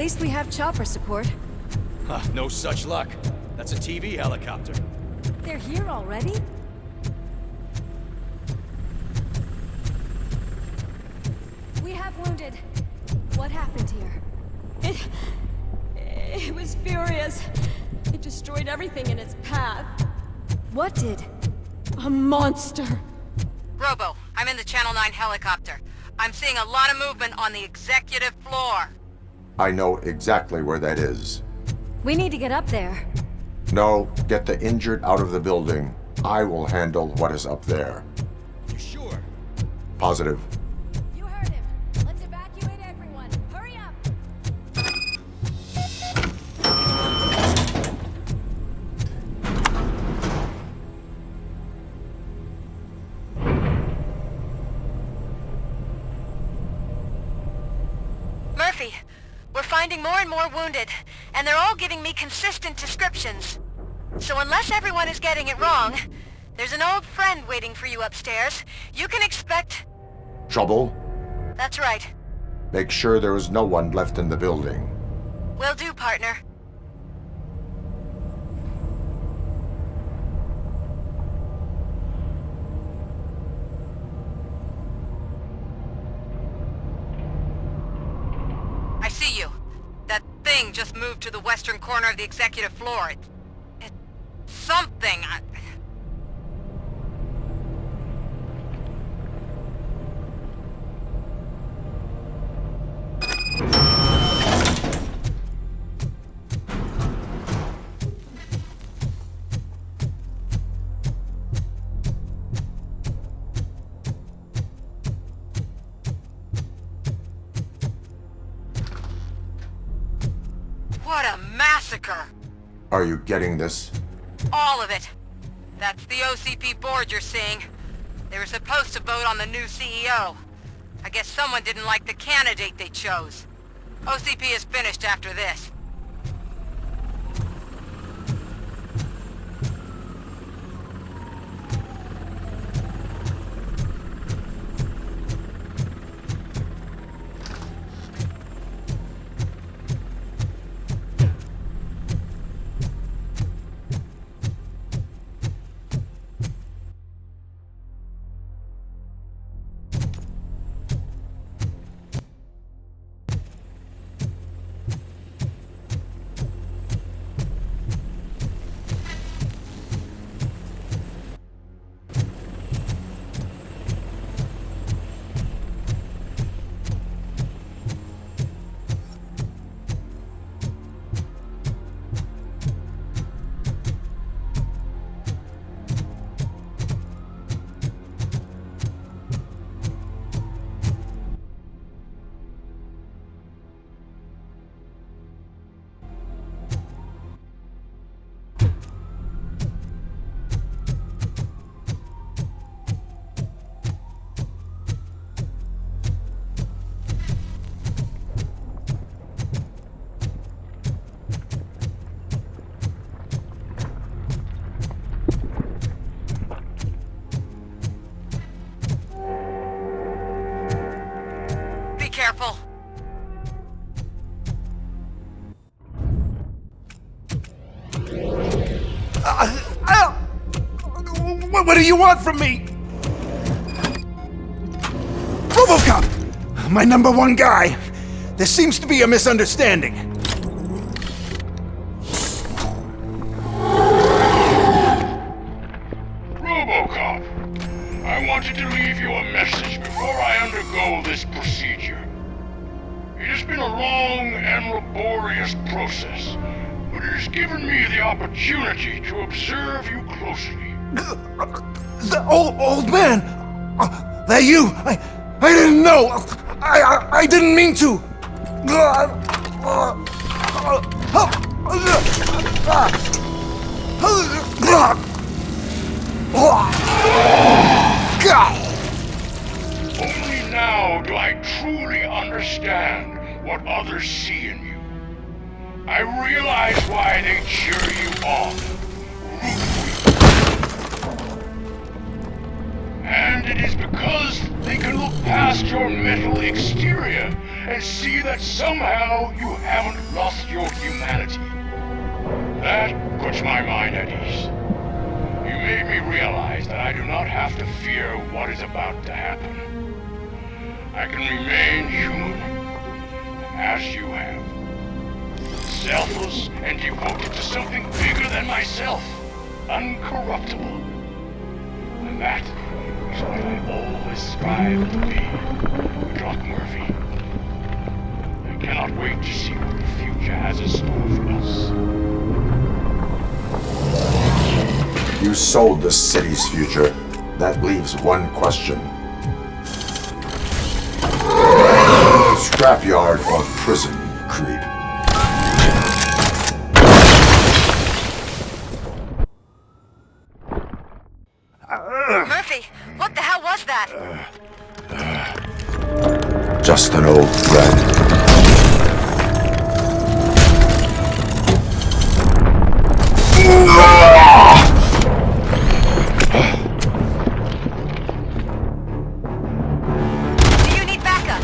least we have chopper support. Huh, no such luck. That's a TV helicopter. They're here already? We have wounded. What happened here? It was furious. It destroyed everything in its path. What did? A monster. Robo, I'm in the Channel 9 helicopter. I'm seeing a lot of movement on the executive floor. I know exactly where that is. We need to get up there. No, get the injured out of the building. I will handle what is up there. You sure? Positive. You heard him. Let's evacuate everyone. Hurry up! Murphy, we're finding more and more wounded, and they're all giving me consistent descriptions. So unless everyone is getting it wrong, there's an old friend waiting for you upstairs. You can expect... Trouble? That's right. Make sure there is no one left in the building. Will do, partner. I see you. That thing just moved to the western corner of the executive floor. It's something. What a massacre! Are you getting this? All of it. That's the OCP board you're seeing. They were supposed to vote on the new CEO. I guess someone didn't like the candidate they chose. OCP is finished after this. Careful. What do you want from me? Robocop! My #1 guy. There seems to be a misunderstanding. Robocop, I wanted to leave you a message before I undergo this procedure. It has been a long and laborious process, but it has given me the opportunity to observe you closely. The old man! That you! I didn't know! I didn't mean to! Only now do I truly understand what others see in you. I realize why they cheer you on, root for you. And it is because they can look past your metal exterior and see that somehow you haven't lost your humanity. That puts my mind at ease. You made me realize that I do not have to fear what is about to happen. I can remain human, as you have. Selfless and devoted to something bigger than myself. Uncorruptible. And that is what I always strive to be, Doc Murphy. I cannot wait to see what the future has in store for us. You sold the city's future. That leaves one question. Scrapyard or prison, Creed? Murphy, what the hell was that? Just an old friend. Do you need backup?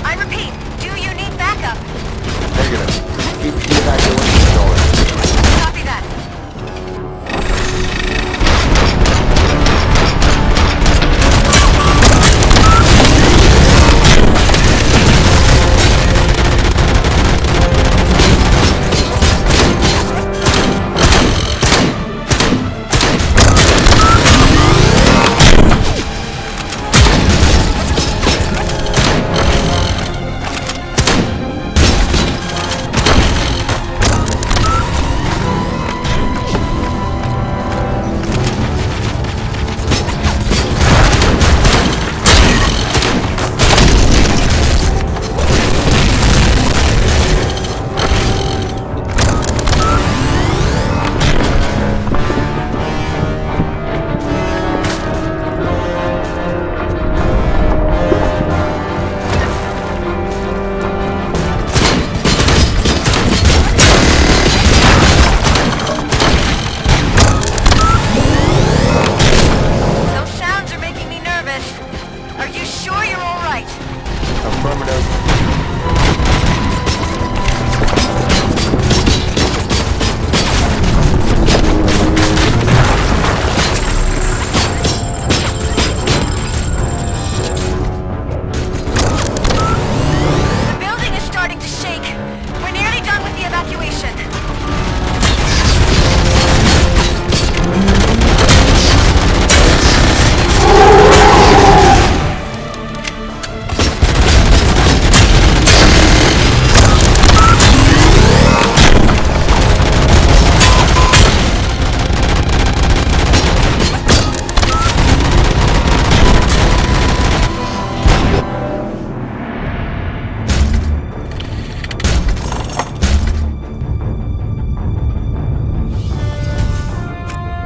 I repeat, do you need backup? Negative. Keep the evacuation going. Copy that.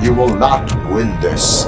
You will not win this.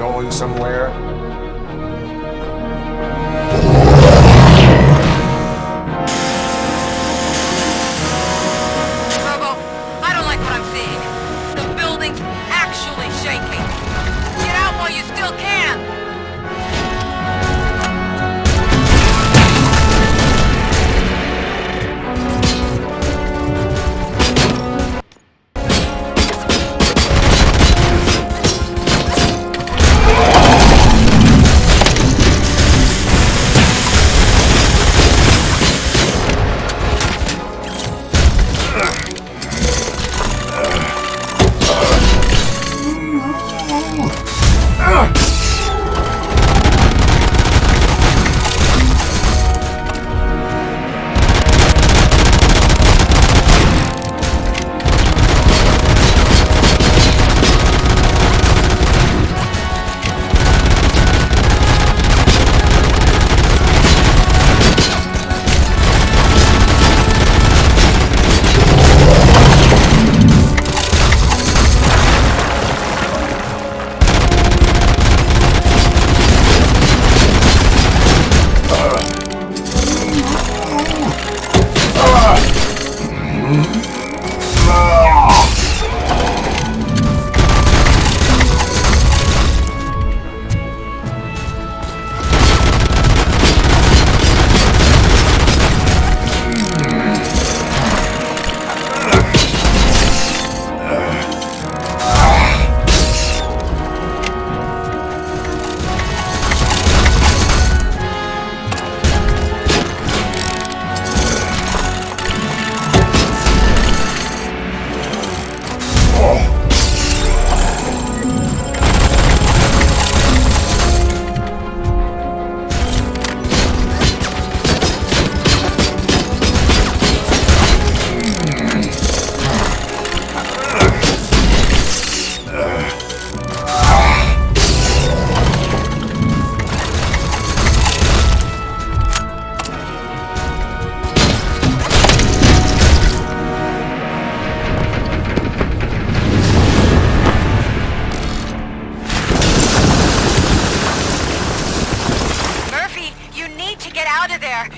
going somewhere? Robo, I don't like what I'm seeing. The building's actually shaking. Get out while you still can!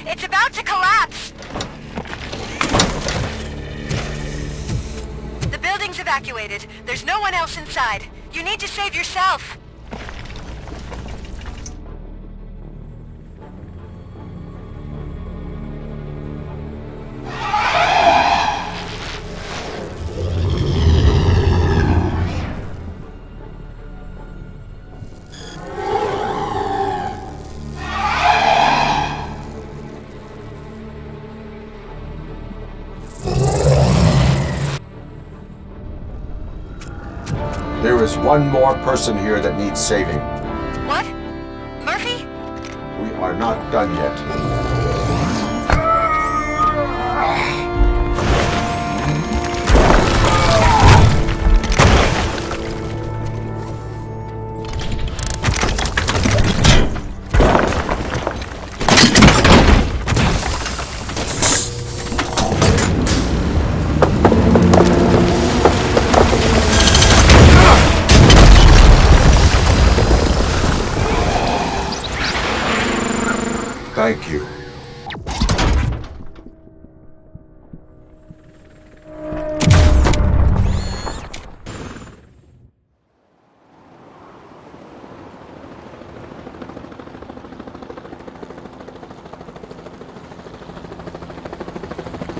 It's about to collapse! The building's evacuated. There's no one else inside. You need to save yourself. There is one more person here that needs saving. What? Murphy? We are not done yet. Thank you.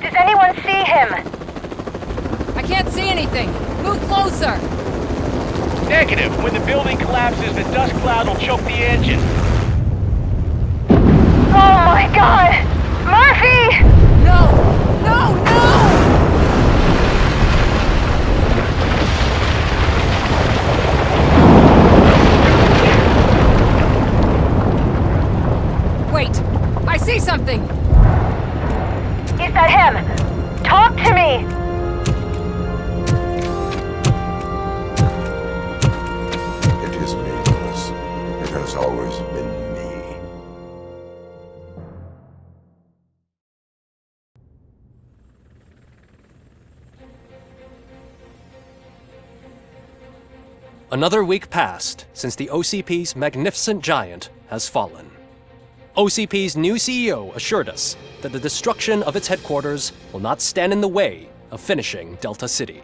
Does anyone see him? I can't see anything. Move closer. Negative. When the building collapses, the dust cloud will choke the engine. Oh my god! Murphy! No! No! No! Wait! I see something! Is that him? Talk to me! It is me, Willis. It has always been me. Another week passed since the OCP's magnificent giant has fallen. OCP's new CEO assured us that the destruction of its headquarters will not stand in the way of finishing Delta City.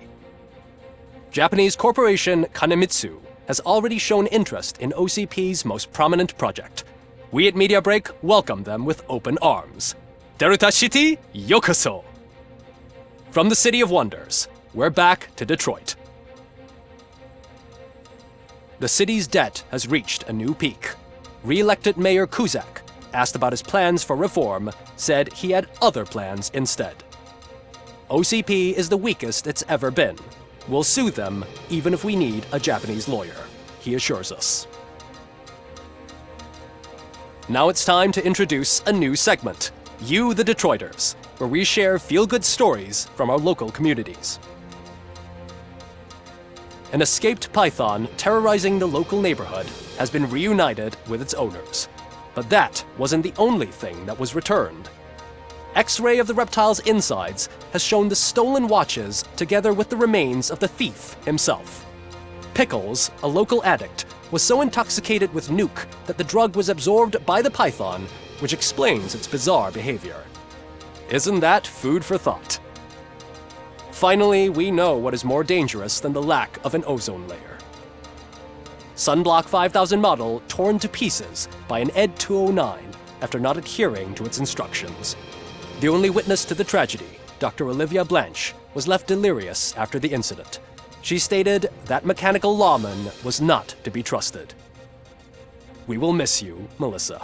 Japanese corporation Kanemitsu has already shown interest in OCP's most prominent project. We at Media Break welcome them with open arms. Delta City, yokoso! From the City of Wonders, we're back to Detroit. The city's debt has reached a new peak. Re-elected Mayor Cusack, asked about his plans for reform, said he had other plans instead. OCP is the weakest it's ever been. We'll sue them even if we need a Japanese lawyer, he assures us. Now it's time to introduce a new segment, You the Detroiters, where we share feel-good stories from our local communities. An escaped python terrorizing the local neighborhood has been reunited with its owners. But that wasn't the only thing that was returned. X-ray of the reptile's insides has shown the stolen watches together with the remains of the thief himself. Pickles, a local addict, was so intoxicated with nuke that the drug was absorbed by the python, which explains its bizarre behavior. Isn't that food for thought? Finally, we know what is more dangerous than the lack of an ozone layer. Sunblock 5000 model torn to pieces by an ED 209 after not adhering to its instructions. The only witness to the tragedy, Dr. Olivia Blanche, was left delirious after the incident. She stated that mechanical lawman was not to be trusted. We will miss you, Melissa.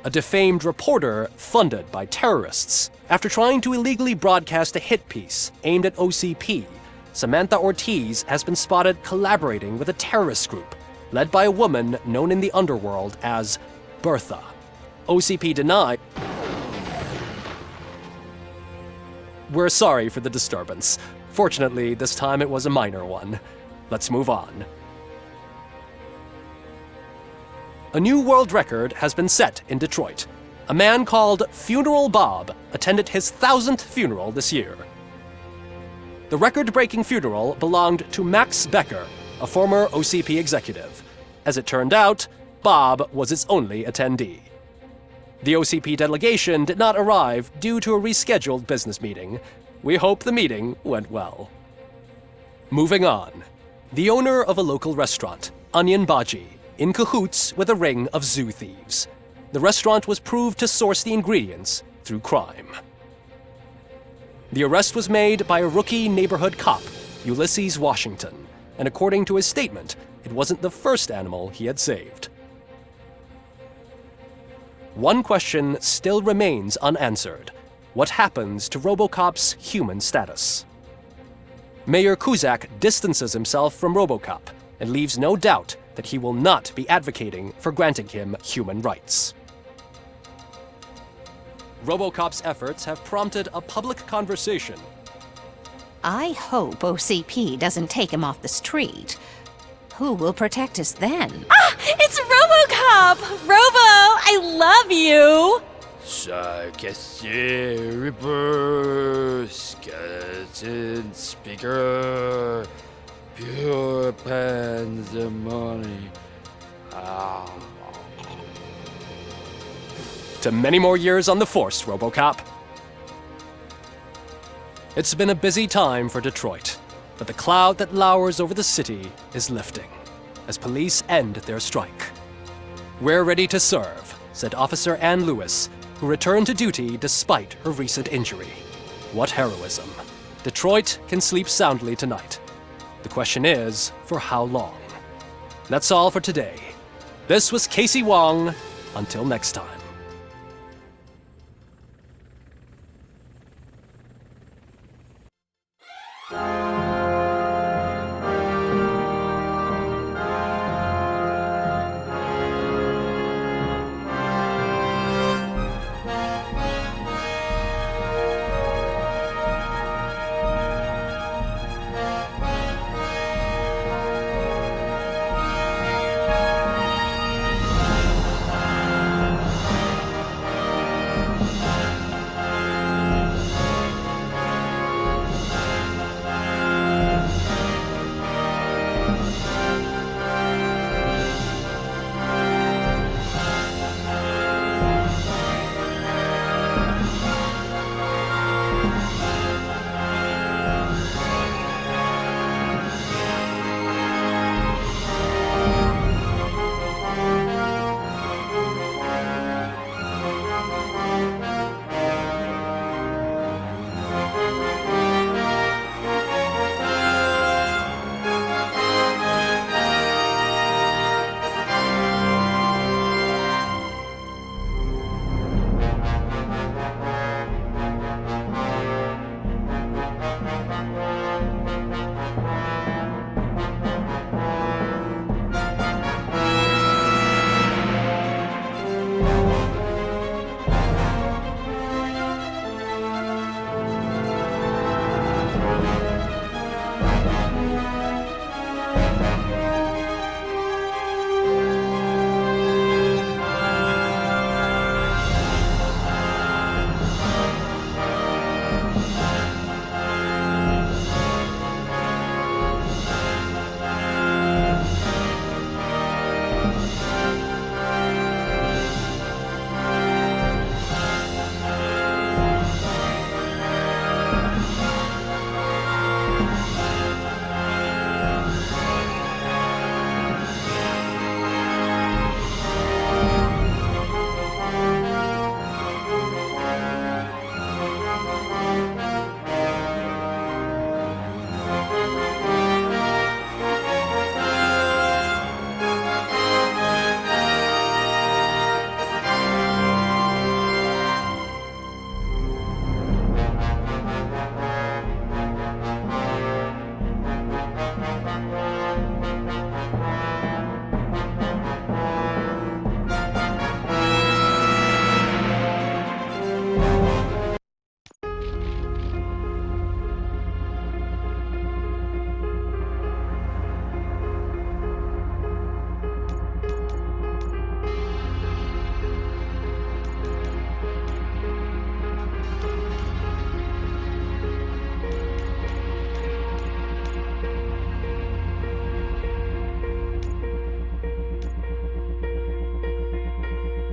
A defamed reporter funded by terrorists. After trying to illegally broadcast a hit piece aimed at OCP, Samantha Ortiz has been spotted collaborating with a terrorist group led by a woman known in the underworld as Bertha. OCP denied. We're sorry for the disturbance. Fortunately, this time it was a minor one. Let's move on. A new world record has been set in Detroit. A man called Funeral Bob attended his 1000th funeral this year. The record-breaking funeral belonged to Max Becker, a former OCP executive. As it turned out, Bob was its only attendee. The OCP delegation did not arrive due to a rescheduled business meeting. We hope the meeting went well. Moving on. The owner of a local restaurant, Onion Baji, in cahoots with a ring of zoo thieves. The restaurant was proved to source the ingredients through crime. The arrest was made by a rookie neighborhood cop, Ulysses Washington, and according to his statement, it wasn't the first animal he had saved. One question still remains unanswered. What happens to Robocop's human status? Mayor Cusack distances himself from Robocop and leaves no doubt that he will not be advocating for granting him human rights. Robocop's efforts have prompted a public conversation. I hope OCP doesn't take him off the street. Who will protect us then? Ah! It's Robocop! Robo, I love you! Ripper, skeleton speaker, pure pandemonium. To many more years on the force, Robocop. It's been a busy time for Detroit, but the cloud that lowers over the city is lifting as police end their strike. We're ready to serve, said Officer Ann Lewis, who returned to duty despite her recent injury. What heroism. Detroit can sleep soundly tonight. The question is, for how long? That's all for today. This was Casey Wong. Until next time.